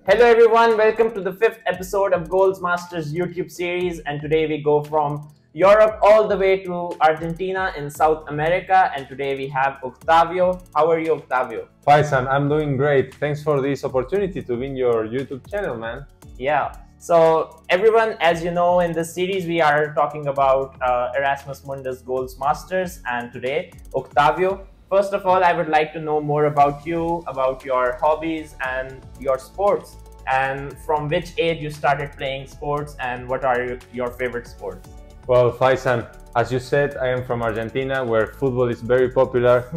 Hello everyone, welcome to the 5th episode of Goals Masters YouTube series, and today we go from Europe all the way to Argentina in South America, and today we have Octavio. How are you, Octavio? Faisal, I'm doing great. Thanks for this opportunity to be in your YouTube channel, man. Yeah, so everyone, as you know, in this series we are talking about Erasmus Mundus Goals Masters, and today, Octavio, first of all, I would like to know more about you, about your hobbies and your sports, and from which age you started playing sports and what are your favorite sports? Well, Faisal, as you said, I am from Argentina, where football is very popular.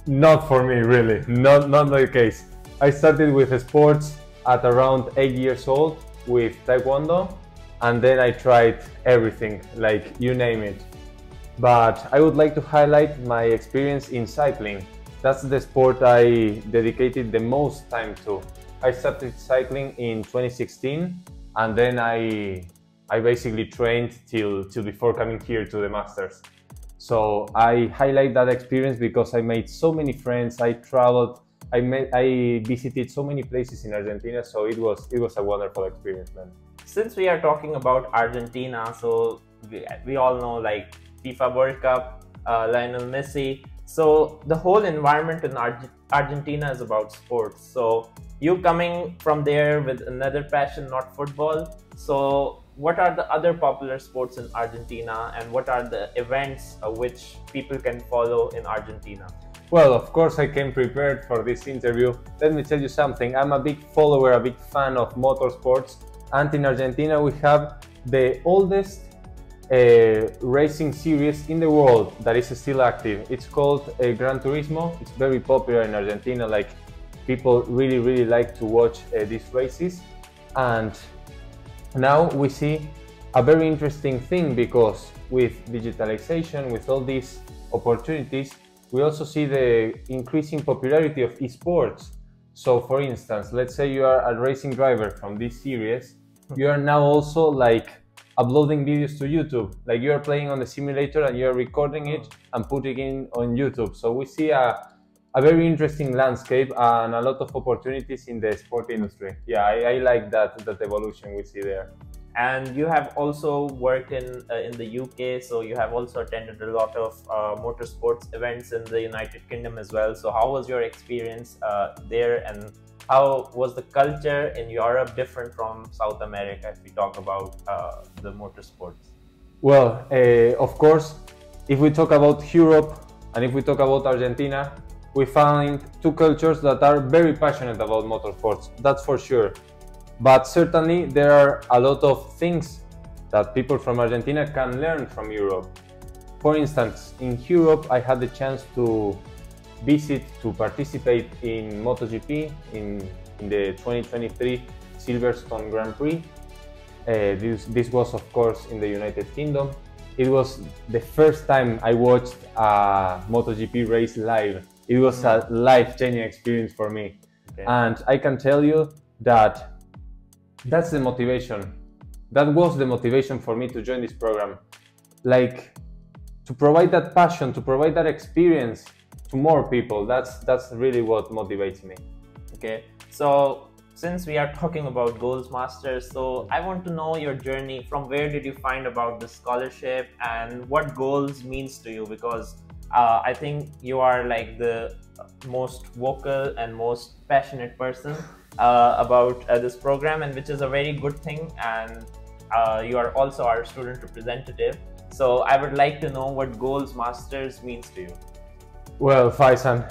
Not for me, really. Not the case. I started with sports at around 8 years old with Taekwondo, and then I tried everything, like you name it. But I would like to highlight my experience in cycling. That's the sport I dedicated the most time to. I started cycling in 2016, and then I basically trained till before coming here to the Masters. So I highlight that experience because I made so many friends, I traveled, I visited so many places in Argentina, so it was a wonderful experience, man. Since we are talking about Argentina, so we all know like FIFA World Cup, Lionel Messi. So the whole environment in Argentina is about sports. So you coming from there with another passion, not football. So what are the other popular sports in Argentina, and what are the events which people can follow in Argentina? Well, of course I came prepared for this interview. Let me tell you something. I'm a big follower, a big fan of motorsports, and in Argentina we have the oldest racing series in the world that is still active. It's called Gran Turismo. It's very popular in Argentina. Like, people really like to watch these races, and now we see a very interesting thing, because with digitalization, with all these opportunities, we also see the increasing popularity of esports. So for instance, let's say you are a racing driver from this series, you are now also like uploading videos to YouTube. Like, you are playing on the simulator and you are recording it and putting it on YouTube. So we see a very interesting landscape and a lot of opportunities in the sport industry. Yeah, I like that evolution we see there. And you have also worked in the UK, so you have also attended a lot of motorsports events in the United Kingdom as well. So how was your experience there, and how was the culture in Europe different from South America if we talk about the motorsports? Well, of course, if we talk about Europe and if we talk about Argentina, we find two cultures that are very passionate about motorsports, that's for sure. But certainly there are a lot of things that people from Argentina can learn from Europe. For instance, in Europe I had the chance to participate in MotoGP in the 2023 Silverstone Grand Prix. This was of course in the United Kingdom. It was the first time I watched a MotoGP race live. It was a life-changing experience for me. Okay. And I can tell you that that's the motivation. That was the motivation for me to join this program. Like, to provide that passion, to provide that experience to more people. That's really what motivates me. Okay, so since we are talking about Goals Masters, so I want to know your journey. From where did you find about the scholarship, and what goals means to you? Because I think you are like the most vocal and most passionate person about this program, and which is a very good thing, and you are also our student representative. So I would like to know what Goals Masters means to you. Well, Faisal,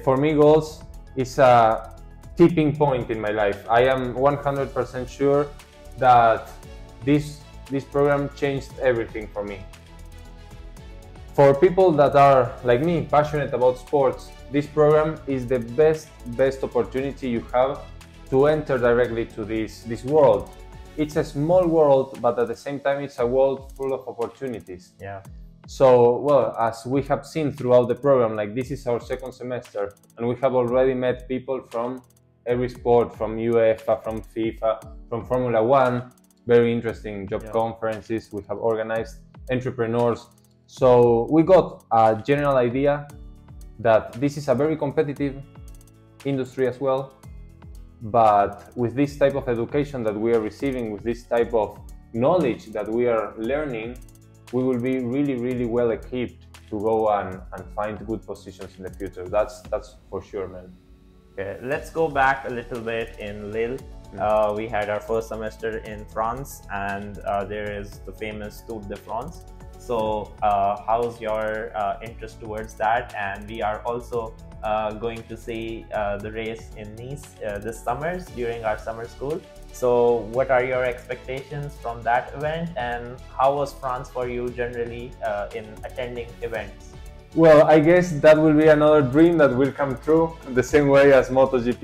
for me goals is a tipping point in my life. I am 100% sure that this program changed everything for me. For people that are like me, passionate about sports, this program is the best opportunity you have to enter directly to this world. It's a small world, but at the same time it's a world full of opportunities. Yeah. So, well, as we have seen throughout the program, like, this is our second semester, and we have already met people from every sport, from UEFA, from FIFA, from Formula One, very interesting job conferences. We have organized entrepreneurs. So we got a general idea that this is a very competitive industry as well, But with this type of education that we are receiving, with this type of knowledge that we are learning, we will be really, really well equipped to go and find good positions in the future. That's for sure, man. Okay, let's go back a little bit in Lille. We had our first semester in France, and there is the famous Tour de France. So how's your interest towards that? And we are also going to see the race in Nice this summer during our summer school. So what are your expectations from that event, and how was France for you generally in attending events? Well, I guess that will be another dream that will come true the same way as MotoGP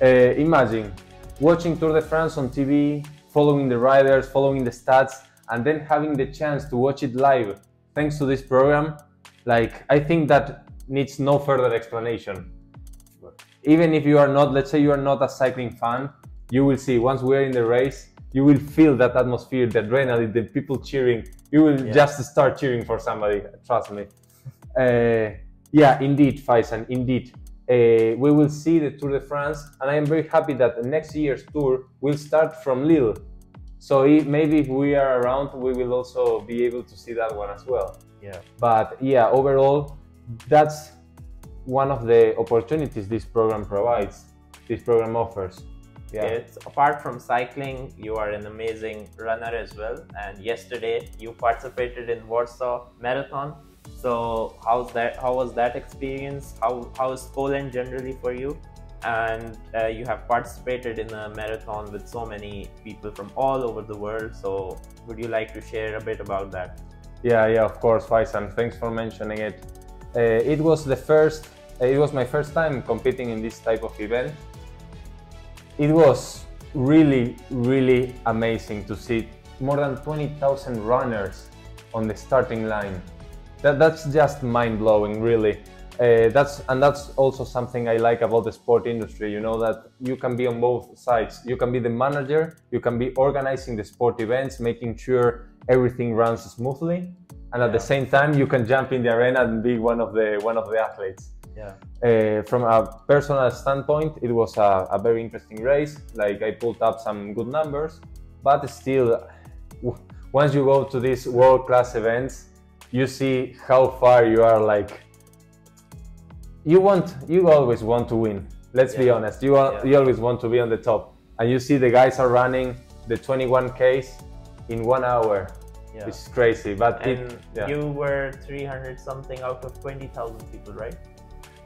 did. Imagine watching Tour de France on TV, following the riders, following the stats, and then having the chance to watch it live thanks to this program. Like, I think that needs no further explanation. Even if you are not, let's say you are not a cycling fan, you will see once we're in the race, you will feel that atmosphere, the adrenaline, the people cheering. You will just start cheering for somebody, trust me. Yeah, indeed, Faisal, indeed. We will see the Tour de France, and I am very happy that next year's tour will start from Lille. So maybe if we are around, we will also be able to see that one as well. Yeah. But yeah, overall, that's one of the opportunities this program provides, this program offers. Yeah. It's, apart from cycling, you are an amazing runner as well. And yesterday you participated in Warsaw Marathon. So how was that experience? How is Poland generally for you? And you have participated in a marathon with so many people from all over the world. So would you like to share a bit about that? Yeah, of course, Faisal. Thanks for mentioning it. It was my first time competing in this type of event. It was really, really amazing to see more than 20,000 runners on the starting line. That's just mind-blowing, really. That's also something I like about the sport industry. You know that you can be on both sides. You can be the manager, you can be organizing the sport events, making sure everything runs smoothly, and at the same time you can jump in the arena and be one of the athletes. Yeah. From a personal standpoint, it was a very interesting race. Like, I pulled up some good numbers, but still, once you go to these world-class events, you see how far you are. Like, you always want to win. Let's be honest. You always want to be on the top, and you see the guys are running the 21Ks in 1 hour. Yeah. It's crazy. But you were 300 something out of 20,000 people, right?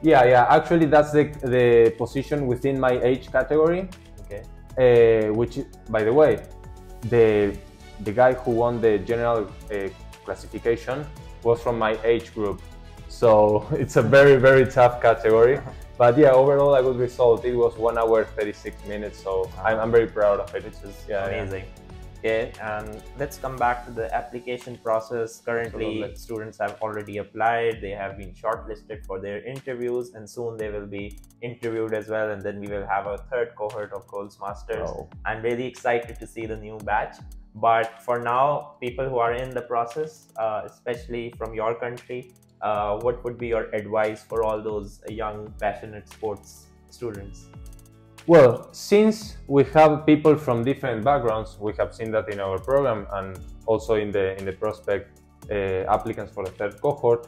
Yeah. Actually, that's the position within my age category. Okay. Which, by the way, the guy who won the general classification was from my age group. So it's a very, very tough category. But yeah, overall a good result. It was 1 hour 36 minutes. So I'm very proud of it. Which is amazing. Okay, and let's come back to the application process. Currently, students have already applied, they have been shortlisted for their interviews, and soon they will be interviewed as well, and then we will have a third cohort of Goals Masters. I'm really excited to see the new batch. But for now, people who are in the process, especially from your country, what would be your advice for all those young, passionate sports students? Well, since we have people from different backgrounds, we have seen that in our program and also in the prospect applicants for the third cohort,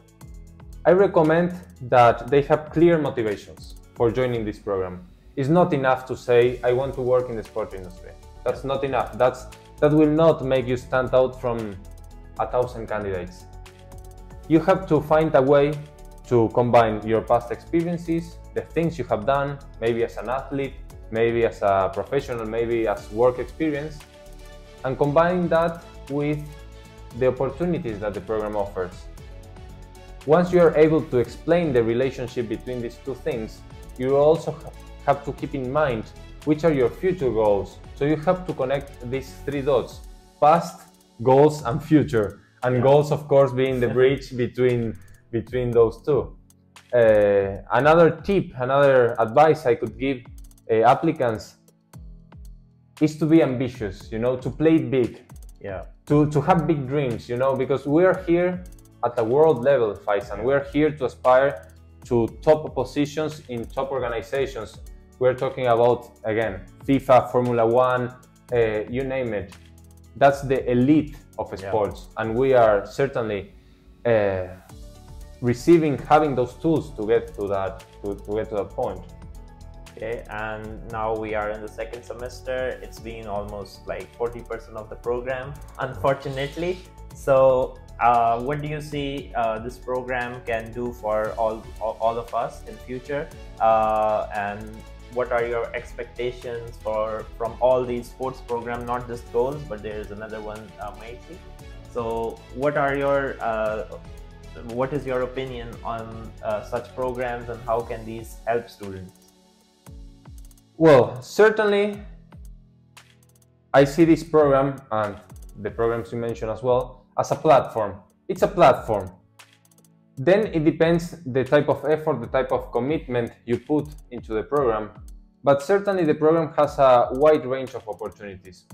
I recommend that they have clear motivations for joining this program. It's not enough to say, I want to work in the sport industry. That's not enough. That will not make you stand out from 1,000 candidates. You have to find a way to combine your past experiences, the things you have done, maybe as an athlete, maybe as a professional, maybe as work experience, and combine that with the opportunities that the program offers. Once you are able to explain the relationship between these two things, you also have to keep in mind which are your future goals. So you have to connect these three dots: past, goals, and future. And goals, of course, being the bridge between those two. Another tip, another advice I could give applicants is to be ambitious, to play big, to have big dreams, because we are here at a world level, Faisal. We are here to aspire to top positions in top organizations. we're talking about, again, FIFA, Formula One, you name it. That's the elite of sports, and we are certainly having those tools to get to that point. Okay, and now we are in the second semester. It's been almost like 40% of the program, unfortunately. So what do you see this program can do for all of us in future, and what are your expectations from all these sports programs, not just goals, but there's another one, Macy. So what is your opinion on such programs, and how can these help students? Well, certainly I see this program and the programs you mentioned as well as a platform. It's a platform. Then it depends the type of effort, the type of commitment you put into the program. But certainly the program has a wide range of opportunities.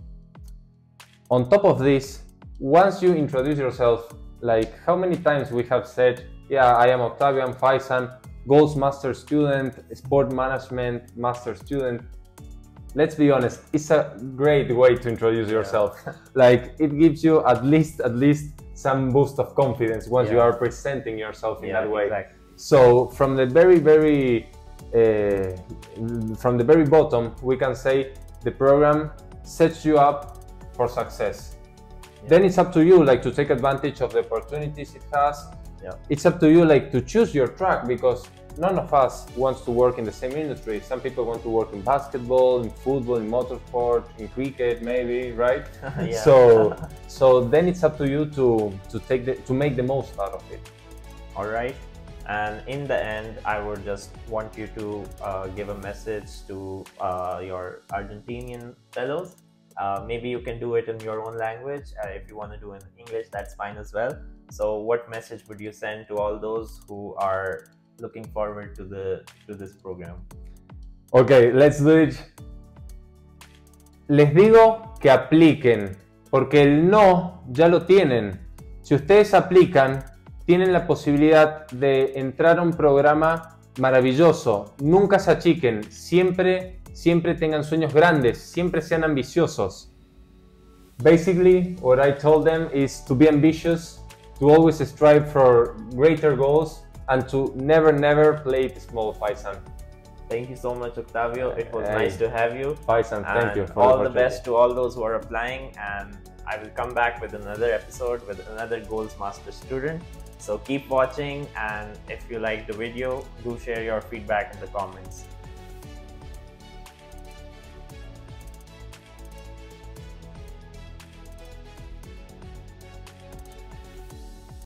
On top of this, once you introduce yourself, like how many times we have said, yeah, I am Octavio, I'm Faisan, Goals Master student, Sport Management Master student. Let's be honest, it's a great way to introduce yourself. Like it gives you at least some boost of confidence once you are presenting yourself in that way. Exactly. So from the very bottom, we can say the program sets you up for success. Then it's up to you, like, to take advantage of the opportunities it has. It's up to you, like, to choose your track, because none of us wants to work in the same industry. Some people want to work in basketball, in football, in motorsport, in cricket, maybe, right? So then it's up to you to make the most out of it. All right. And in the end, I would just want you to give a message to your Argentinian fellows. Maybe you can do it in your own language. If you want to do it in English, that's fine as well. So what message would you send to all those who are looking forward to this program? Okay, let's do it. Les digo que apliquen, porque el no ya lo tienen. Si ustedes aplican, tienen la posibilidad de entrar a un programa maravilloso. Nunca se achiquen, siempre tengan sueños grandes, siempre sean ambiciosos. Basically, what I told them is to be ambitious, to always strive for greater goals, and to never play it small, Faisan. Thank you so much, Octavio. It was nice to have you. Faisan, thank you. For all the best to all those who are applying, and I will come back with another episode with another Goals Master student. So keep watching, and if you like the video, do share your feedback in the comments.